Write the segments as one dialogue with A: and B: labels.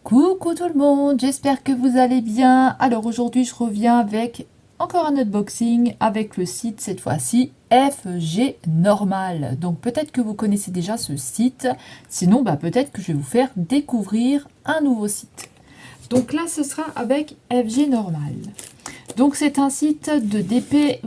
A: Coucou tout le monde, j'espère que vous allez bien. Alors aujourd'hui je reviens avec encore un unboxing avec le site cette fois-ci FG Normal. Donc peut-être que vous connaissez déjà ce site, sinon peut-être que je vais vous faire découvrir un nouveau site. Donc là ce sera avec FG Normal. Donc c'est un site de DP,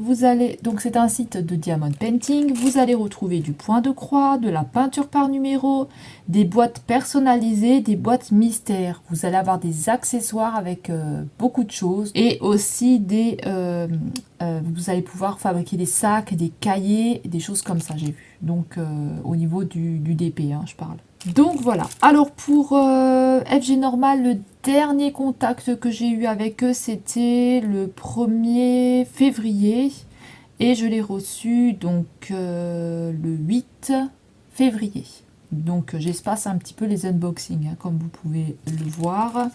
A: c'est un site de diamond painting, vous allez retrouver du point de croix, de la peinture par numéro, des boîtes personnalisées, des boîtes mystères. Vous allez avoir des accessoires avec beaucoup de choses et aussi vous allez pouvoir fabriquer des sacs, des cahiers, des choses comme ça j'ai vu. Donc au niveau du DP je parle. Donc voilà, alors pour FG Normal, le dernier contact que j'ai eu avec eux, c'était le 1er février. Et je l'ai reçu donc le 8 février. Donc j'espace un petit peu les unboxings, comme vous pouvez le voir.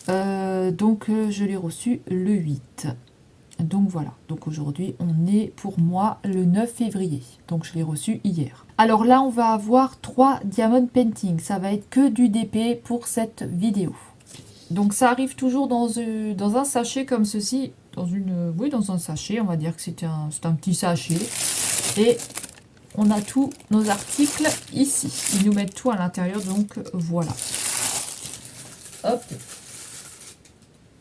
A: Je l'ai reçu le 8. Donc voilà, donc aujourd'hui on est pour moi le 9 février, donc je l'ai reçu hier. Alors là on va avoir 3 diamond painting, ça va être que du DP pour cette vidéo. Donc ça arrive toujours dans un sachet comme ceci, dans un sachet, on va dire que c'est un petit sachet. Et on a tous nos articles ici, ils nous mettent tout à l'intérieur, donc voilà. Hop,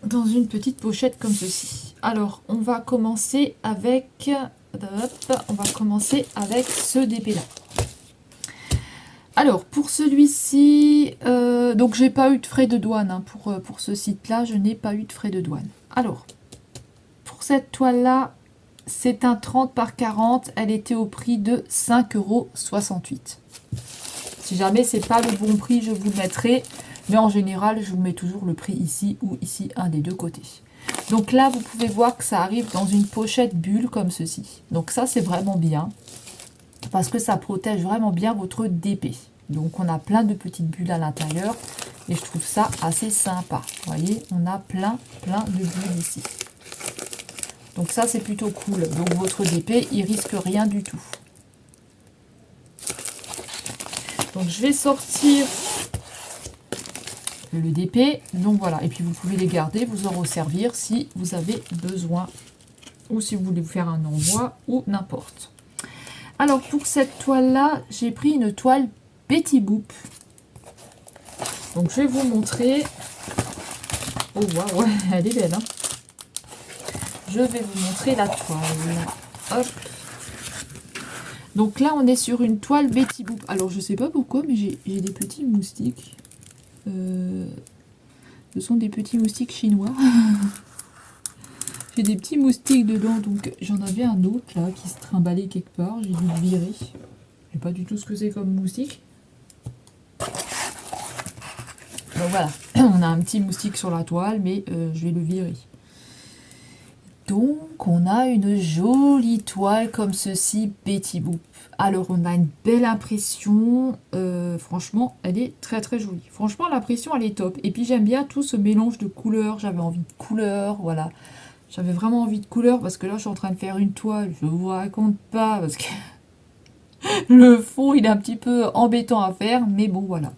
A: dans une petite pochette comme ceci. Alors, on va commencer avec ce DP là. Alors, pour celui-ci, donc j'ai pas eu de frais de douane pour ce site-là, je n'ai pas eu de frais de douane. Alors, pour cette toile-là, c'est un 30 par 40, elle était au prix de 5,68 €. Si jamais c'est pas le bon prix, je vous le mettrai. Mais en général, je vous mets toujours le prix ici ou ici, un des deux côtés. Donc là, vous pouvez voir que ça arrive dans une pochette bulle comme ceci. Donc ça, c'est vraiment bien. Parce que ça protège vraiment bien votre DP. Donc on a plein de petites bulles à l'intérieur. Et je trouve ça assez sympa. Vous voyez, on a plein de bulles ici. Donc ça, c'est plutôt cool. Donc votre DP, il risque rien du tout. Donc je vais sortir le DP, donc voilà, et puis vous pouvez les garder, vous en resservir si vous avez besoin, ou si vous voulez vous faire un envoi, ou n'importe. Alors pour cette toile là, j'ai pris une toile Betty Boop. Donc je vais vous montrer. Oh waouh, elle est belle Je vais vous montrer la toile. Hop. Donc là on est sur une toile Betty Boop. Alors je sais pas pourquoi, mais j'ai des petits moustiques. Ce sont des petits moustiques chinois. J'ai des petits moustiques dedans, donc j'en avais un autre là qui se trimballait quelque part. J'ai dû le virer. Je sais pas du tout ce que c'est comme moustique. Donc voilà, on a un petit moustique sur la toile, mais je vais le virer. Donc on a une jolie toile comme ceci, Betty Boop. Alors on a une belle impression, franchement elle est très jolie. Franchement l'impression elle est top. Et puis j'aime bien tout ce mélange de couleurs, j'avais envie de couleurs, voilà. J'avais vraiment envie de couleurs parce que là je suis en train de faire une toile, je vous raconte pas parce que le fond il est un petit peu embêtant à faire, mais bon voilà.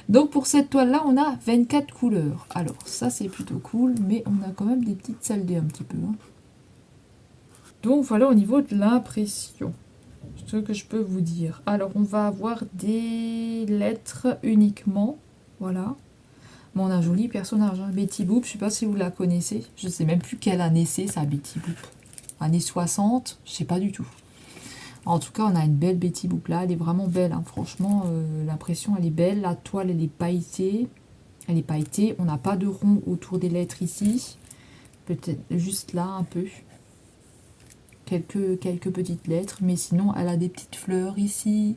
A: Donc pour cette toile là on a 24 couleurs. Alors ça c'est plutôt cool, mais on a quand même des petites saletés un petit peu. Donc voilà au niveau de l'impression, ce que je peux vous dire. Alors on va avoir des lettres uniquement, voilà. Bon, on a un joli personnage, Betty Boop, je sais pas si vous la connaissez. Je sais même plus quelle année c'est ça, Betty Boop. Années 60, je sais pas du tout. En tout cas, on a une belle Betty Boop là, elle est vraiment belle. Franchement, l'impression elle est belle. La toile elle est pailletée. Elle est pailletée. On n'a pas de rond autour des lettres ici. Peut-être juste là un peu. Quelques petites lettres. Mais sinon, elle a des petites fleurs ici.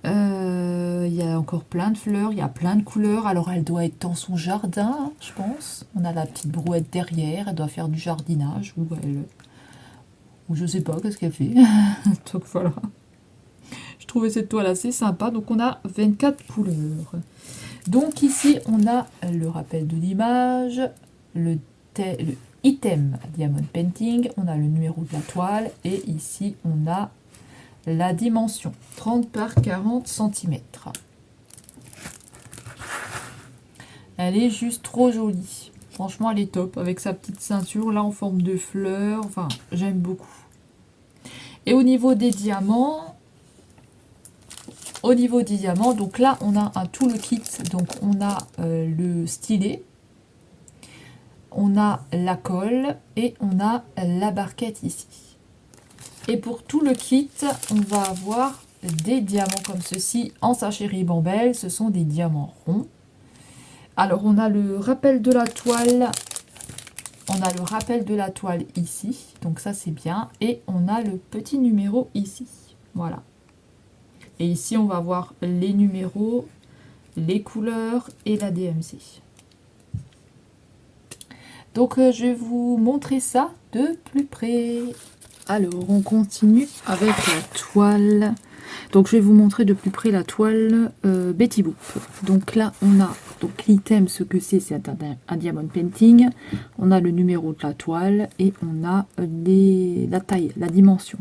A: Il y a encore plein de fleurs, il y a plein de couleurs. Alors elle doit être dans son jardin, je pense. On a la petite brouette derrière, elle doit faire du jardinage. Ou je sais pas qu'est-ce qu'elle fait. Donc voilà. Je trouvais cette toile assez sympa. Donc on a 24 couleurs. Donc ici on a le rappel de l'image, le item diamond painting, on a le numéro de la toile et ici on a la dimension 30 par 40 cm. Elle est juste trop jolie. Franchement, elle est top avec sa petite ceinture là en forme de fleur. Enfin, j'aime beaucoup. Et au niveau des diamants, donc là, on a tout le kit. Donc, on a le stylet, on a la colle et on a la barquette ici. Et pour tout le kit, on va avoir des diamants comme ceci en sachet ribambelle. Ce sont des diamants ronds. Alors, on a le rappel de la toile. On a le rappel de la toile ici. Donc ça, c'est bien. Et on a le petit numéro ici. Voilà. Et ici, on va voir les numéros, les couleurs et la DMC. Donc, je vais vous montrer ça de plus près. Alors, on continue avec la toile. Donc, je vais vous montrer de plus près la toile Betty Boop. Donc là, on a l'item, ce que c'est un diamond painting. On a le numéro de la toile et on a la taille, la dimension.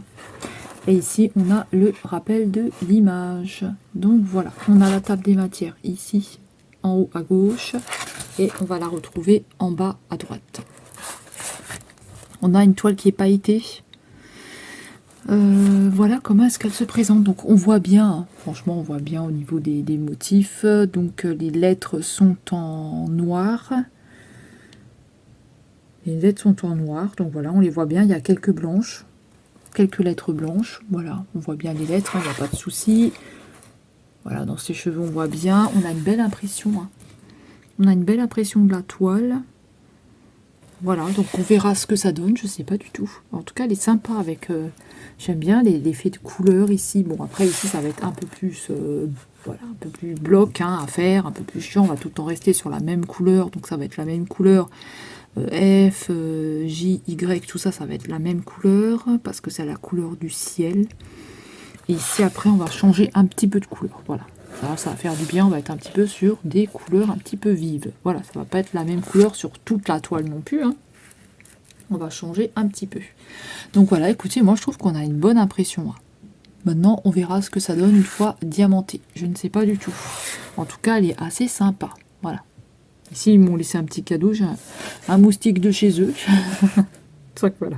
A: Et ici, on a le rappel de l'image. Donc voilà, on a la table des matières ici, en haut à gauche. Et on va la retrouver en bas à droite. On a une toile qui est pailletée. Voilà comment est-ce qu'elle se présente. Donc on voit bien, hein, franchement on voit bien au niveau des motifs. Donc les lettres sont en noir. Les lettres sont en noir, donc voilà, on les voit bien. Il y a quelques blanches, quelques lettres blanches. Voilà, on voit bien les lettres, il n'y a pas de souci. Voilà, dans ses cheveux on voit bien. On a une belle impression. Hein. On a une belle impression de la toile. Voilà, donc on verra ce que ça donne, je sais pas du tout. En tout cas, elle est sympa avec... j'aime bien l'effet de couleur ici. Bon, après, ici, ça va être un peu plus... voilà, un peu plus bloc hein, à faire, un peu plus chiant. On va tout le temps rester sur la même couleur. Donc, ça va être la même couleur. F, J, Y, tout ça, ça va être la même couleur. Parce que c'est la couleur du ciel. Et ici, après, on va changer un petit peu de couleur. Voilà. Ça va faire du bien, on va être un petit peu sur des couleurs un petit peu vives. Voilà, ça va pas être la même couleur sur toute la toile non plus. Hein. On va changer un petit peu. Donc voilà, écoutez, moi je trouve qu'on a une bonne impression. Hein. Maintenant, on verra ce que ça donne une fois diamantée. Je ne sais pas du tout. En tout cas, elle est assez sympa. Voilà. Ici, ils m'ont laissé un petit cadeau. J'ai un moustique de chez eux. Donc voilà.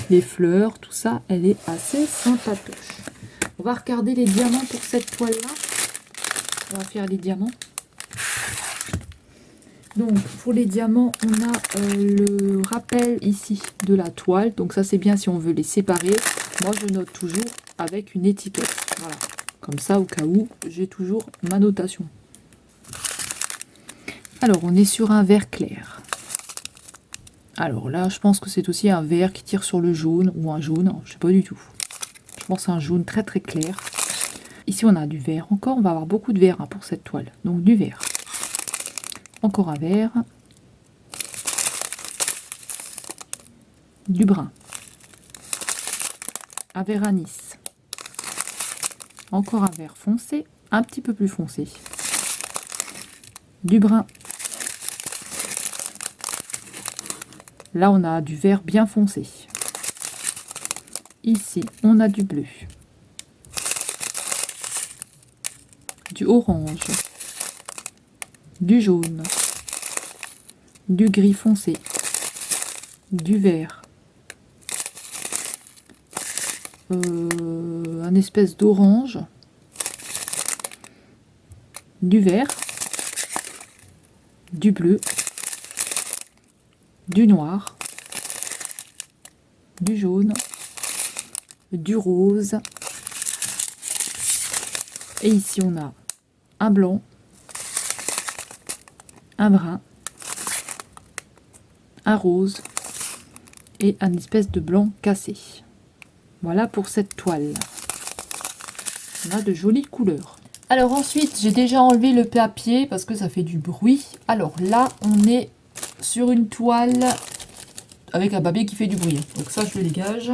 A: Les fleurs, tout ça, elle est assez sympatoche. On va regarder les diamants pour cette toile-là. On va faire les diamants. Donc pour les diamants, on a le rappel ici de la toile. Donc ça c'est bien si on veut les séparer. Moi je note toujours avec une étiquette. Voilà. Comme ça au cas où, j'ai toujours ma notation. Alors on est sur un vert clair. Alors là je pense que c'est aussi un vert qui tire sur le jaune ou un jaune. Je sais pas du tout. Je pense un jaune très très clair. Ici, on a du vert encore. On va avoir beaucoup de vert hein, pour cette toile. Donc, du vert. Encore un vert. Du brun. Un vert anis. Encore un vert foncé. Un petit peu plus foncé. Du brun. Là, on a du vert bien foncé. Ici, on a du bleu. Du orange, du jaune, du gris foncé, du vert, un espèce d'orange, du vert, du bleu, du noir, du jaune, du rose, et ici on a un blanc, un brun, un rose et un espèce de blanc cassé. Voilà pour cette toile. On a de jolies couleurs. Alors ensuite, j'ai déjà enlevé le papier parce que ça fait du bruit. Alors là, on est sur une toile avec un papier qui fait du bruit. Donc ça, je le dégage.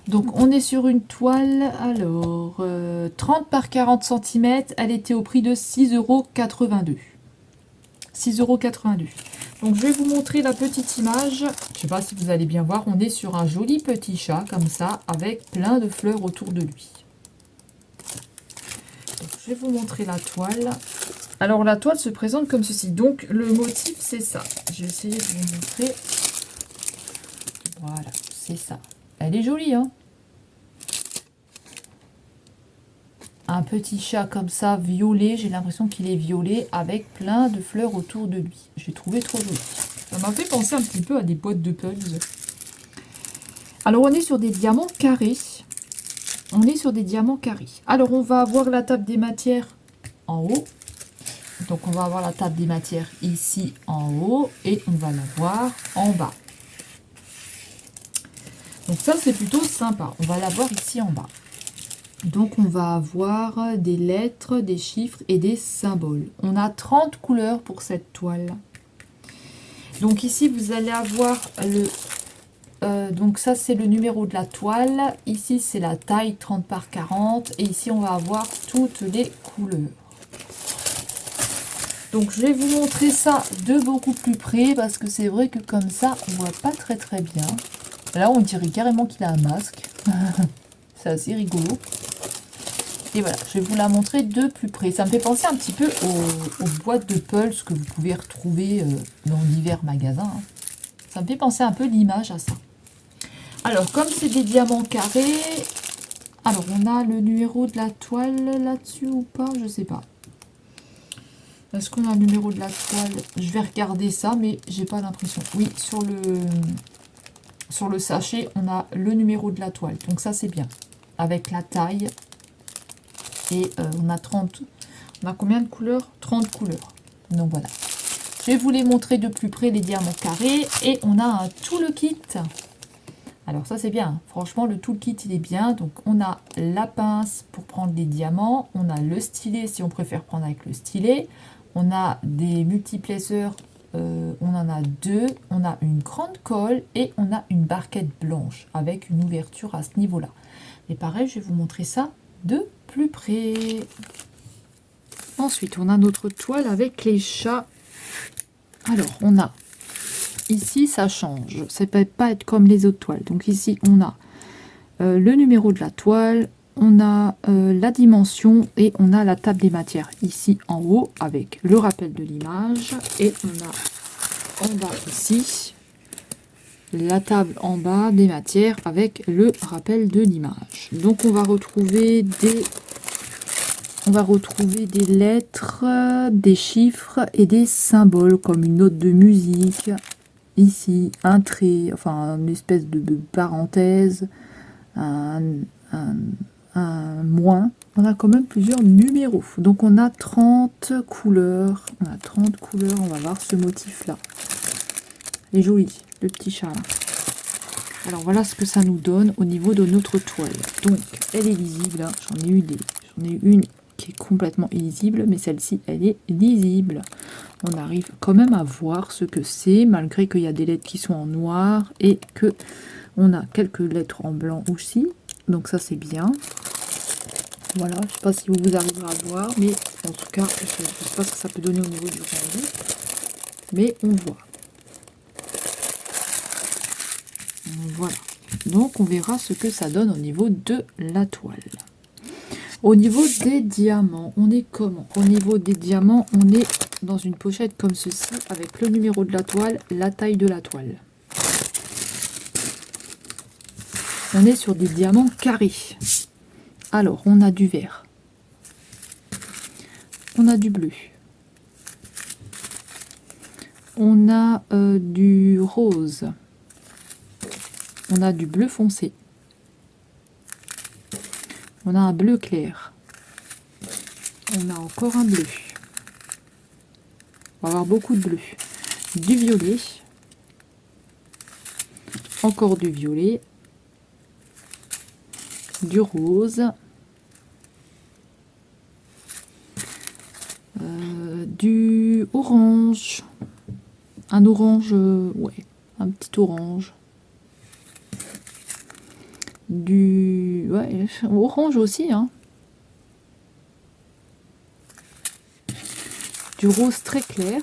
A: Donc on est sur une toile, alors 30 par 40 cm, elle était au prix de 6,82 €. 6,82 €. Donc je vais vous montrer la petite image. Je ne sais pas si vous allez bien voir, on est sur un joli petit chat comme ça, avec plein de fleurs autour de lui. Donc, je vais vous montrer la toile. Alors la toile se présente comme ceci. Donc le motif c'est ça. Je vais essayer de vous montrer. Voilà, c'est ça. Elle est jolie, hein. Un petit chat comme ça, violet. J'ai l'impression qu'il est violet avec plein de fleurs autour de lui. J'ai trouvé trop joli. Ça m'a fait penser un petit peu à des boîtes de puzzles. Alors on est sur des diamants carrés. On est sur des diamants carrés. Alors on va avoir la table des matières en haut. Donc on va avoir la table des matières ici en haut et on va l'avoir en bas. Donc ça c'est plutôt sympa. On va l'avoir ici en bas. Donc on va avoir des lettres, des chiffres et des symboles. On a 30 couleurs pour cette toile. Donc ici vous allez avoir le... donc ça c'est le numéro de la toile. Ici c'est la taille 30 par 40. Et ici on va avoir toutes les couleurs. Donc je vais vous montrer ça de beaucoup plus près. Parce que c'est vrai que comme ça on voit pas très bien. Là on dirait carrément qu'il a un masque. C'est assez rigolo. Et voilà, je vais vous la montrer de plus près. Ça me fait penser un petit peu aux boîtes de pulse que vous pouvez retrouver dans divers magasins. Hein. Ça me fait penser un peu l'image à ça. Alors, comme c'est des diamants carrés, alors on a le numéro de la toile là-dessus ou pas? Je sais pas. Est-ce qu'on a le numéro de la toile? Je vais regarder ça, mais j'ai pas l'impression. Oui, sur le sachet, on a le numéro de la toile. Donc ça, c'est bien. Avec la taille. Et on a 30. On a combien de couleurs? 30 couleurs. Donc voilà. Je vais vous les montrer de plus près, les diamants carrés. Et on a un tout le kit. Alors ça c'est bien. Franchement, le tout le kit, il est bien. Donc on a la pince pour prendre les diamants. On a le stylet si on préfère prendre avec le stylet. On a des multiplaceurs. On en a 2. On a une grande colle. Et on a une barquette blanche avec une ouverture à ce niveau-là. Et pareil, je vais vous montrer ça de plus près. Ensuite, on a notre toile avec les chats. Alors, on a ici, ça change. Ça peut pas être comme les autres toiles. Donc ici, on a le numéro de la toile, on a la dimension et on a la table des matières ici en haut avec le rappel de l'image. Et on a en bas ici la table en bas des matières avec le rappel de l'image. Donc on va retrouver des lettres, des chiffres et des symboles comme une note de musique. Ici, un trait, enfin une espèce de parenthèse, un moins. On a quand même plusieurs numéros. Donc on a 30 couleurs. On a 30 couleurs. On va voir ce motif-là. Il est joli, le petit chat là. Alors voilà ce que ça nous donne au niveau de notre toile. Donc elle est lisible. Hein. J'en ai eu une qui est complètement illisible, mais celle-ci elle est lisible. On arrive quand même à voir ce que c'est, malgré qu'il y a des lettres qui sont en noir et que on a quelques lettres en blanc aussi. Donc ça c'est bien. Voilà, je ne sais pas si vous arriverez à voir, mais en tout cas, je ne sais pas ce que ça peut donner au niveau du rendu. Mais on voit. Voilà. Donc on verra ce que ça donne au niveau de la toile. Au niveau des diamants, on est comment? Au niveau des diamants, on est dans une pochette comme ceci, avec le numéro de la toile, la taille de la toile. On est sur des diamants carrés. Alors, on a du vert. On a du bleu. On a du rose. On a du bleu foncé. On a un bleu clair. On a encore un bleu. On va avoir beaucoup de bleu. Du violet. Encore du violet. Du rose. Du orange. Un orange, ouais, un petit orange. Du ouais, orange aussi, hein. Du rose très clair.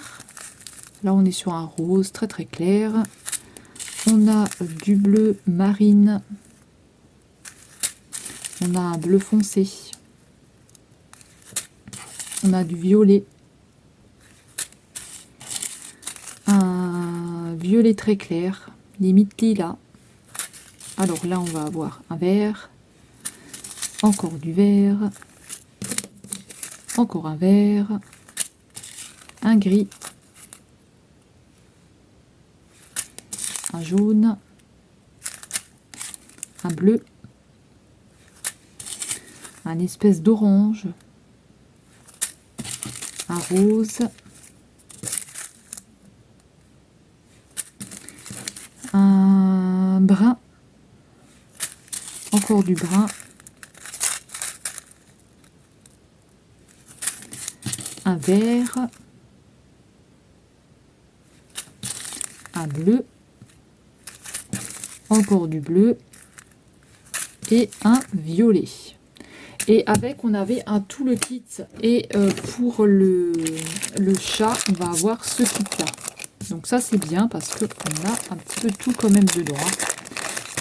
A: Là, on est sur un rose très très clair. On a du bleu marine. On a un bleu foncé. On a du violet. violet très clair, limite lilas. Alors là, on va avoir un vert, encore du vert, encore un vert, un gris, un jaune, un bleu, un espèce d'orange, un rose, un brun, encore du brun, un vert, un bleu, encore du bleu et un violet. Et avec, on avait un tout le kit. Et pour le chat, on va avoir ce kit-là. Donc ça, c'est bien parce qu'on a un petit peu tout quand même dedans.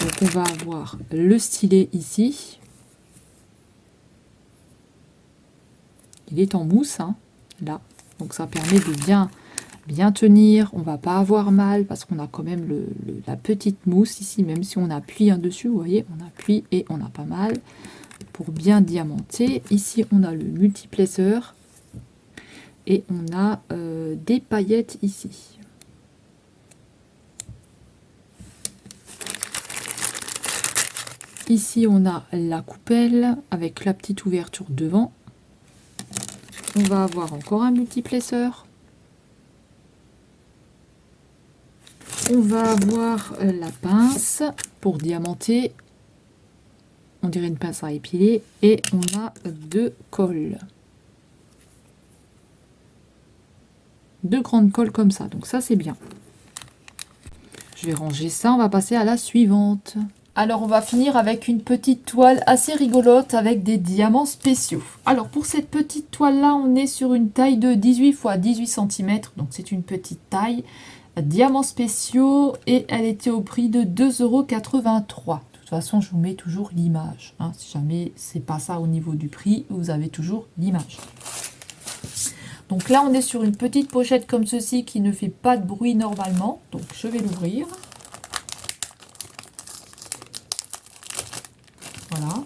A: Donc on va avoir le stylet ici. Il est en mousse, hein, là. Donc ça permet de bien tenir. On va pas avoir mal parce qu'on a quand même la petite mousse ici. Même si on appuie dessus, vous voyez, on appuie et on n'a pas mal. Pour bien diamanter. Ici, on a le multiplesseur et on a des paillettes ici. Ici, on a la coupelle avec la petite ouverture devant. On va avoir encore un multiplesseur. On va avoir la pince pour diamanter. On dirait une pince à épiler. Et on a 2 cols. 2 grandes colles comme ça. Donc ça, c'est bien. Je vais ranger ça. On va passer à la suivante. Alors, on va finir avec une petite toile assez rigolote avec des diamants spéciaux. Alors, pour cette petite toile-là, on est sur une taille de 18 x 18 cm. Donc, c'est une petite taille. Diamants spéciaux. Et elle était au prix de 2,83 €. De toute façon, je vous mets toujours l'image. Hein. Si jamais c'est pas ça au niveau du prix, vous avez toujours l'image. Donc là, on est sur une petite pochette comme ceci qui ne fait pas de bruit normalement. Donc je vais l'ouvrir. Voilà.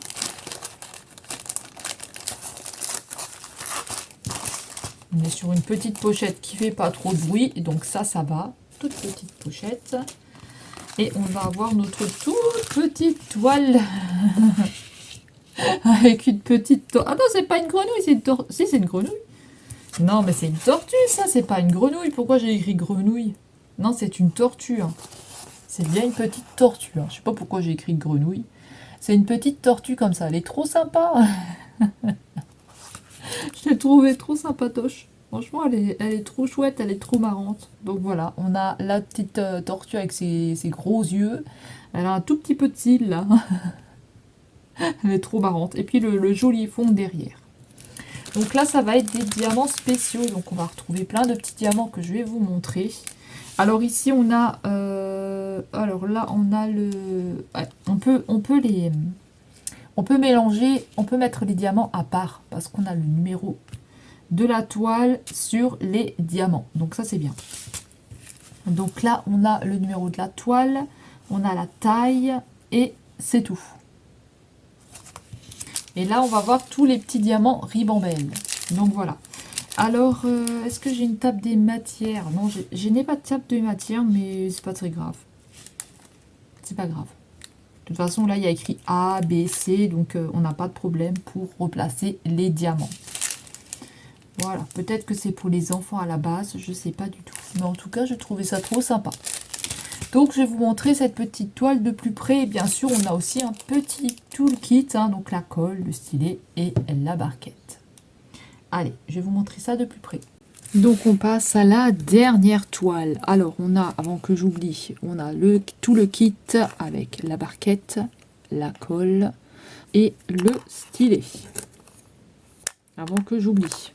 A: On est sur une petite pochette qui fait pas trop de bruit. Donc ça va. Toute petite pochette. Et on va avoir notre toute petite toile avec une petite tortue. Ah non, c'est pas une grenouille, c'est une tortue. Si, c'est une grenouille. Non, mais c'est une tortue, ça, c'est pas une grenouille. Pourquoi j'ai écrit grenouille? Non, c'est une tortue. Hein. C'est bien une petite tortue. Hein. Je sais pas pourquoi j'ai écrit grenouille. C'est une petite tortue comme ça. Elle est trop sympa. Je l'ai trouvée trop sympatoche. Franchement, elle est trop chouette, elle est trop marrante. Donc voilà, on a la petite tortue avec ses gros yeux. Elle a un tout petit peu de cils là. Elle est trop marrante. Et puis le joli fond derrière. Donc là, ça va être des diamants spéciaux. Donc on va retrouver plein de petits diamants que je vais vous montrer. Alors ici, on a... alors là, on a le... Ouais, on peut mélanger, on peut mettre les diamants à part. Parce qu'on a le numéro de la toile sur les diamants. Donc ça, c'est bien. Donc là, on a le numéro de la toile. On a la taille. Et c'est tout. Et là, on va voir tous les petits diamants ribambelle. Donc voilà. Alors, est-ce que j'ai une table des matières? Non, je n'ai pas de table des matières, mais c'est pas très grave. C'est pas grave. De toute façon, là, il y a écrit A, B, C, donc on n'a pas de problème pour replacer les diamants. Voilà, peut-être que c'est pour les enfants à la base, je sais pas du tout. Mais en tout cas, je trouvais ça trop sympa. Donc, je vais vous montrer cette petite toile de plus près. Et bien sûr, on a aussi un petit toolkit, hein, donc la colle, le stylet et la barquette. Allez, je vais vous montrer ça de plus près. Donc, on passe à la dernière toile. Alors, on a, avant que j'oublie, on a tout le kit avec la barquette, la colle et le stylet. Avant que j'oublie.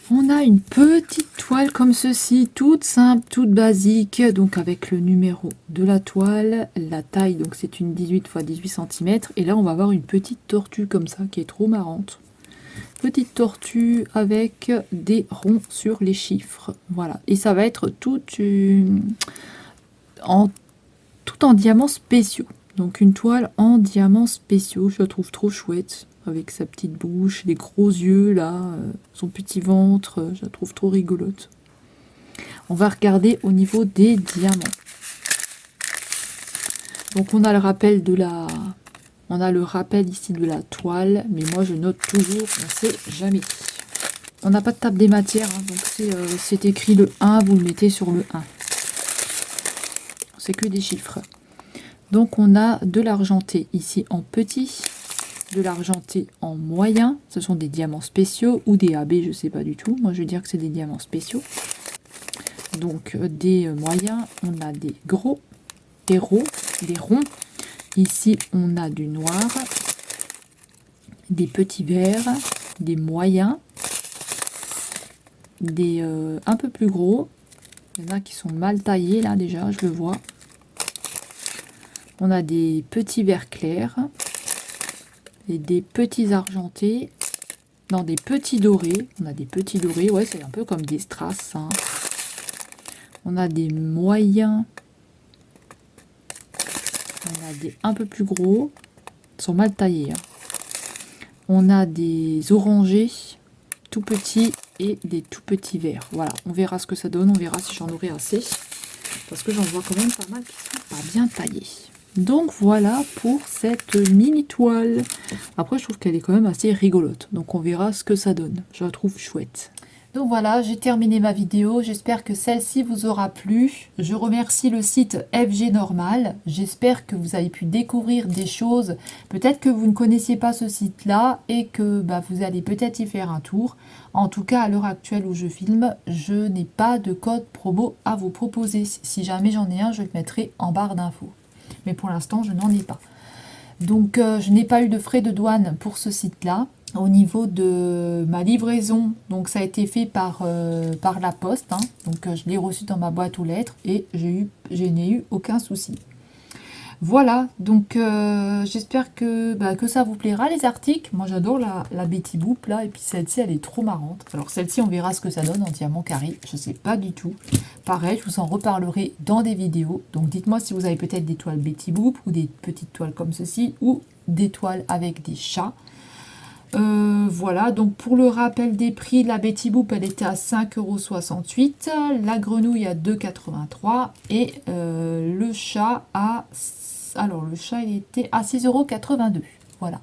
A: On a une petite toile comme ceci, toute simple, toute basique, donc avec le numéro de la toile, la taille, donc c'est une 18 x 18 cm, et là on va avoir une petite tortue comme ça qui est trop marrante. petite tortue avec des ronds sur les chiffres. Voilà, et ça va être tout en diamants spéciaux. Donc une toile en diamants spéciaux, je la trouve trop chouette. Avec sa petite bouche, les gros yeux là, son petit ventre, je la trouve trop rigolote. On va regarder au niveau des diamants. Donc on a le rappel ici de la toile, mais moi je note toujours, on ne sait jamais. On n'a pas de table des matières, hein, donc c'est écrit le 1, vous le mettez sur le 1. C'est que des chiffres. Donc on a de l'argenté ici en petit, de l'argenté en moyen, ce sont des diamants spéciaux ou des AB, je ne sais pas du tout, moi je veux dire que c'est des diamants spéciaux. Donc des moyens, on a des gros, des ronds, ici on a du noir, des petits verts, des moyens, des un peu plus gros, il y en a qui sont mal taillés là déjà, je le vois. On a des petits verts clairs, et des petits argentés, non, des petits dorés. On a des petits dorés, ouais, c'est un peu comme des strass. Hein. On a des moyens. On a des un peu plus gros. Ils sont mal taillés. Hein. On a des orangés tout petits et des tout petits verts. Voilà, on verra ce que ça donne. On verra si j'en aurai assez. Parce que j'en vois quand même pas mal qui sont pas bien taillés. Donc voilà pour cette mini toile. Après je trouve qu'elle est quand même assez rigolote. Donc on verra ce que ça donne. Je la trouve chouette. Donc voilà, j'ai terminé ma vidéo. J'espère que celle-ci vous aura plu. Je remercie le site FG Normal. J'espère que vous avez pu découvrir des choses. Peut-être que vous ne connaissiez pas ce site-là et que vous allez peut-être y faire un tour. En tout cas, à l'heure actuelle où je filme, je n'ai pas de code promo à vous proposer. Si jamais j'en ai un, je le mettrai en barre d'infos. Mais pour l'instant, je n'en ai pas. Donc, je n'ai pas eu de frais de douane pour ce site-là. Au niveau de ma livraison, donc ça a été fait par la poste. Hein. Donc, je l'ai reçu dans ma boîte aux lettres et je n'ai eu aucun souci. Voilà, donc j'espère que ça vous plaira les articles. Moi j'adore la Betty Boop là, et puis celle-ci elle est trop marrante. Alors celle-ci on verra ce que ça donne en diamant carré, je sais pas du tout. Pareil, je vous en reparlerai dans des vidéos. Donc dites-moi si vous avez peut-être des toiles Betty Boop ou des petites toiles comme ceci ou des toiles avec des chats. Voilà, donc pour le rappel des prix, la Betty Boop elle était à 5,68 €, la grenouille à 2,83 € et le chat à... Alors le chat il était à 6,82 €. Voilà.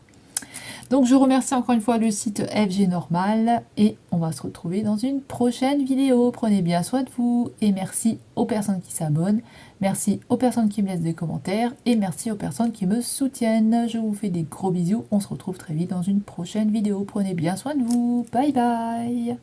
A: Donc je remercie encore une fois le site FG Normal et on va se retrouver dans une prochaine vidéo. Prenez bien soin de vous et merci aux personnes qui s'abonnent, merci aux personnes qui me laissent des commentaires et merci aux personnes qui me soutiennent. Je vous fais des gros bisous, on se retrouve très vite dans une prochaine vidéo. Prenez bien soin de vous, bye bye.